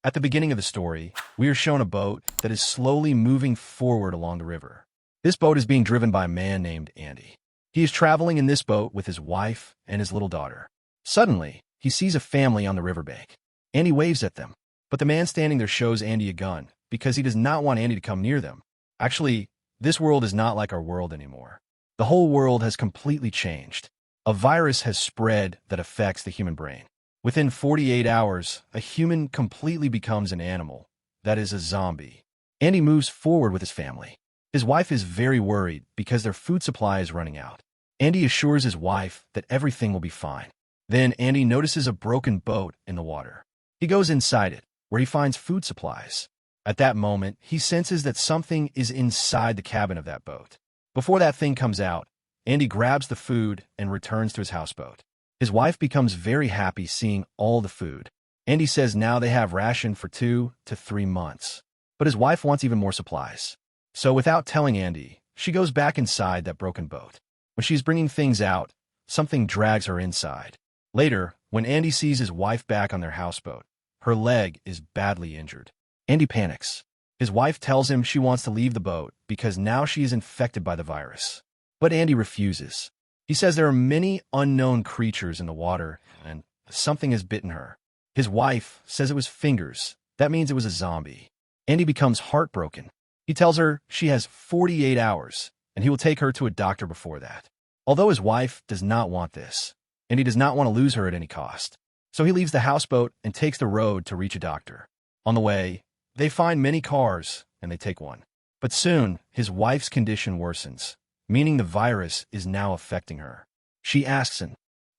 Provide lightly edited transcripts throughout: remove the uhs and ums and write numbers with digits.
At the beginning of the story, we are shown a boat that is slowly moving forward along the river. This boat is being driven by a man named Andy. He is traveling in this boat with his wife and his little daughter. Suddenly, he sees a family on the riverbank. Andy waves at them, but the man standing there shows Andy a gun because he does not want Andy to come near them. Actually, this world is not like our world anymore. The whole world has completely changed. A virus has spread that affects the human brain. Within 48 hours, a human completely becomes an animal, that is, a zombie. Andy moves forward with his family. His wife is very worried because their food supply is running out. Andy assures his wife that everything will be fine. Then Andy notices a broken boat in the water. He goes inside it, where he finds food supplies. At that moment, he senses that something is inside the cabin of that boat. Before that thing comes out, Andy grabs the food and returns to his houseboat. His wife becomes very happy seeing all the food. Andy says now they have ration for 2 to 3 months. But his wife wants even more supplies. So without telling Andy, she goes back inside that broken boat. When she's bringing things out, something drags her inside. Later, when Andy sees his wife back on their houseboat, her leg is badly injured. Andy panics. His wife tells him she wants to leave the boat because now she is infected by the virus. But Andy refuses. He says there are many unknown creatures in the water and something has bitten her. His wife says it was fingers. That means it was a zombie. Andy becomes heartbroken. He tells her she has 48 hours and he will take her to a doctor before that. Although his wife does not want this, and he does not want to lose her at any cost. So he leaves the houseboat and takes the road to reach a doctor. On the way, they find many cars and they take one. But soon, his wife's condition worsens, meaning the virus is now affecting her. She asks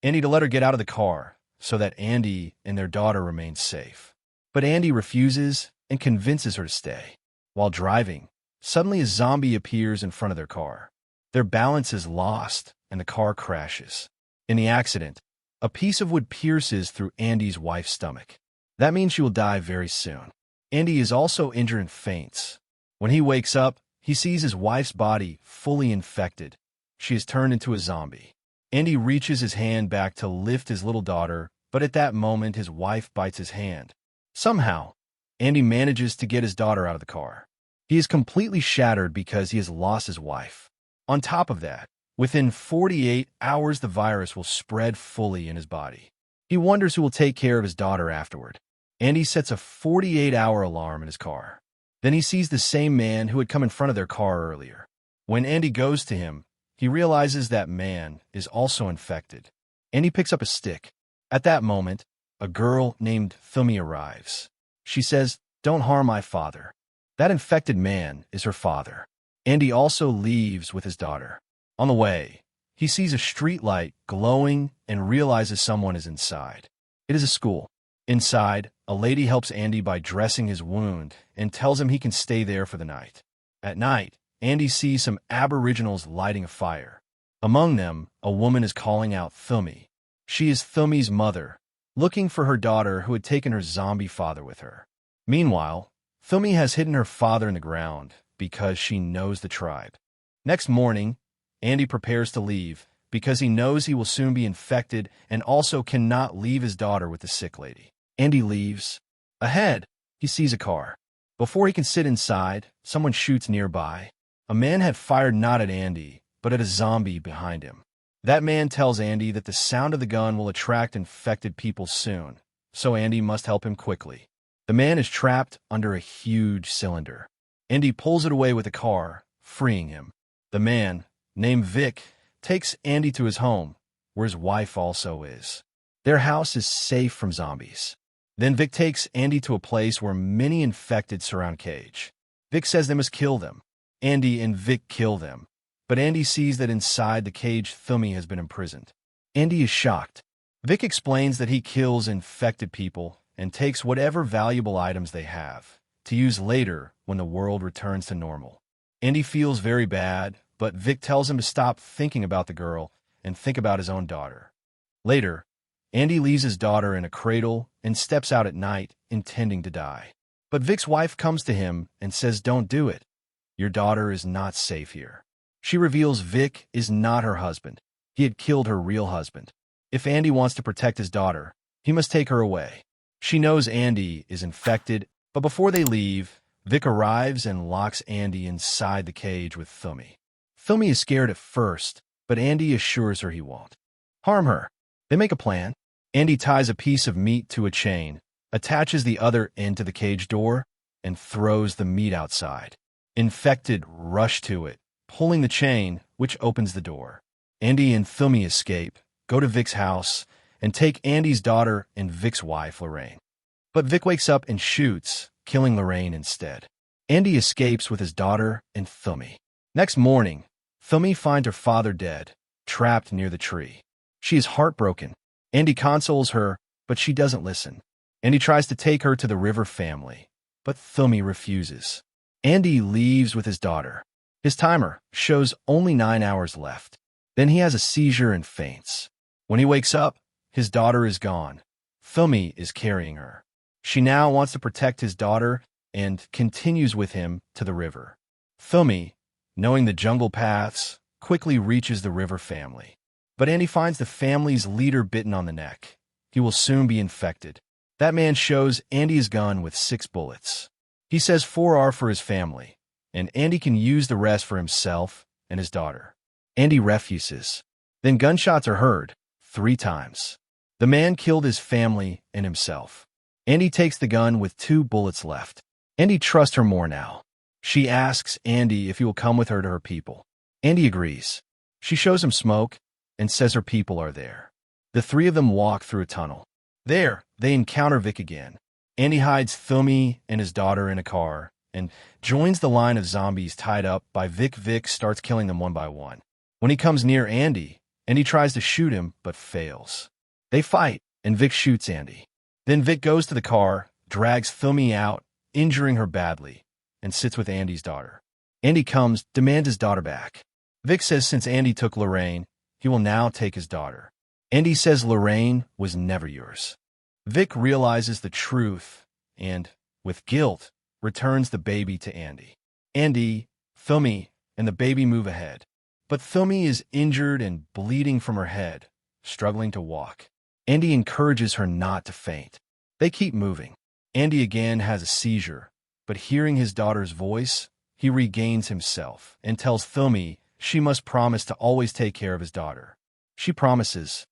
Andy to let her get out of the car so that Andy and their daughter remain safe. But Andy refuses and convinces her to stay. While driving, suddenly a zombie appears in front of their car. Their balance is lost and the car crashes. In the accident, a piece of wood pierces through Andy's wife's stomach. That means she will die very soon. Andy is also injured and faints. When he wakes up, he sees his wife's body fully infected. She has turned into a zombie. Andy reaches his hand back to lift his little daughter, but at that moment his wife bites his hand. Somehow, Andy manages to get his daughter out of the car. He is completely shattered because he has lost his wife. On top of that, within 48 hours the virus will spread fully in his body. He wonders who will take care of his daughter afterward. Andy sets a 48-hour alarm in his car. Then he sees the same man who had come in front of their car earlier. When Andy goes to him, he realizes that man is also infected. Andy picks up a stick. At that moment, a girl named Thumi arrives. She says, "Don't harm my father." That infected man is her father. Andy also leaves with his daughter. On the way, he sees a street light glowing and realizes someone is inside. It is a school. Inside, a lady helps Andy by dressing his wound and tells him he can stay there for the night. At night, Andy sees some aboriginals lighting a fire. Among them, a woman is calling out Thumi. She is Thumi's mother, looking for her daughter who had taken her zombie father with her. Meanwhile, Thumi has hidden her father in the ground because she knows the tribe. Next morning, Andy prepares to leave because he knows he will soon be infected and also cannot leave his daughter with the sick lady. Andy leaves. Ahead, he sees a car. Before he can sit inside, someone shoots nearby. A man had fired not at Andy, but at a zombie behind him. That man tells Andy that the sound of the gun will attract infected people soon, so Andy must help him quickly. The man is trapped under a huge cylinder. Andy pulls it away with the car, freeing him. The man, named Vic, takes Andy to his home, where his wife also is. Their house is safe from zombies. Then Vic takes Andy to a place where many infected surround Cage. Vic says they must kill them. Andy and Vic kill them. But Andy sees that inside the cage Thumi has been imprisoned. Andy is shocked. Vic explains that he kills infected people and takes whatever valuable items they have to use later when the world returns to normal. Andy feels very bad, but Vic tells him to stop thinking about the girl and think about his own daughter. Later, Andy leaves his daughter in a cradle and steps out at night, intending to die. But Vic's wife comes to him and says, "Don't do it. Your daughter is not safe here." She reveals Vic is not her husband. He had killed her real husband. If Andy wants to protect his daughter, he must take her away. She knows Andy is infected, but before they leave, Vic arrives and locks Andy inside the cage with Thumi. Thumi is scared at first, but Andy assures her he won't harm her. They make a plan. Andy ties a piece of meat to a chain, attaches the other end to the cage door, and throws the meat outside. Infected rush to it, pulling the chain, which opens the door. Andy and Thumi escape, go to Vic's house, and take Andy's daughter and Vic's wife, Lorraine. But Vic wakes up and shoots, killing Lorraine instead. Andy escapes with his daughter and Thumi. Next morning, Thumi finds her father dead, trapped near the tree. She is heartbroken. Andy consoles her, but she doesn't listen. Andy tries to take her to the River family, but Thumi refuses. Andy leaves with his daughter. His timer shows only 9 hours left. Then he has a seizure and faints. When he wakes up, his daughter is gone. Thumi is carrying her. She now wants to protect his daughter and continues with him to the river. Thumi, knowing the jungle paths, quickly reaches the River family. But Andy finds the family's leader bitten on the neck. He will soon be infected. That man shows Andy's gun with 6 bullets. He says 4 are for his family, and Andy can use the rest for himself and his daughter. Andy refuses. Then gunshots are heard 3 times. The man killed his family and himself. Andy takes the gun with 2 bullets left. Andy trusts her more now. She asks Andy if he will come with her to her people. Andy agrees. She shows him smoke and says her people are there. The 3 of them walk through a tunnel. There, they encounter Vic again. Andy hides Thumi and his daughter in a car and joins the line of zombies tied up by Vic. Vic starts killing them one by one. When he comes near Andy tries to shoot him but fails. They fight, and Vic shoots Andy. Then Vic goes to the car, drags Thumi out, injuring her badly, and sits with Andy's daughter. Andy comes, demands his daughter back. Vic says since Andy took Lorraine, he will now take his daughter. Andy says Lorraine was never yours. Vic realizes the truth and, with guilt, returns the baby to Andy. Andy, Thumi, and the baby move ahead. But Thumi is injured and bleeding from her head, struggling to walk. Andy encourages her not to faint. They keep moving. Andy again has a seizure, but hearing his daughter's voice, he regains himself and tells Thumi she must promise to always take care of his daughter. She promises.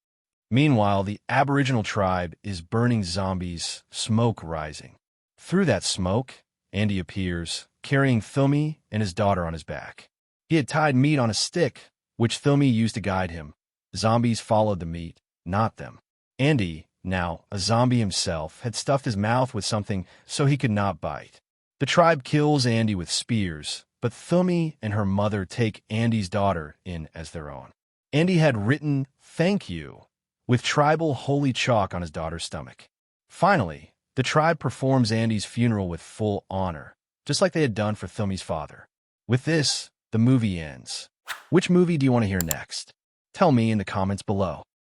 Meanwhile, the Aboriginal tribe is burning zombies, smoke rising. Through that smoke, Andy appears, carrying Thumi and his daughter on his back. He had tied meat on a stick, which Thumi used to guide him. Zombies followed the meat, not them. Andy, now a zombie himself, had stuffed his mouth with something so he could not bite. The tribe kills Andy with spears, but Thumi and her mother take Andy's daughter in as their own. Andy had written, "Thank you," with tribal holy chalk on his daughter's stomach. Finally, the tribe performs Andy's funeral with full honor, just like they had done for Thumi's father. With this, the movie ends. Which movie do you want to hear next? Tell me in the comments below.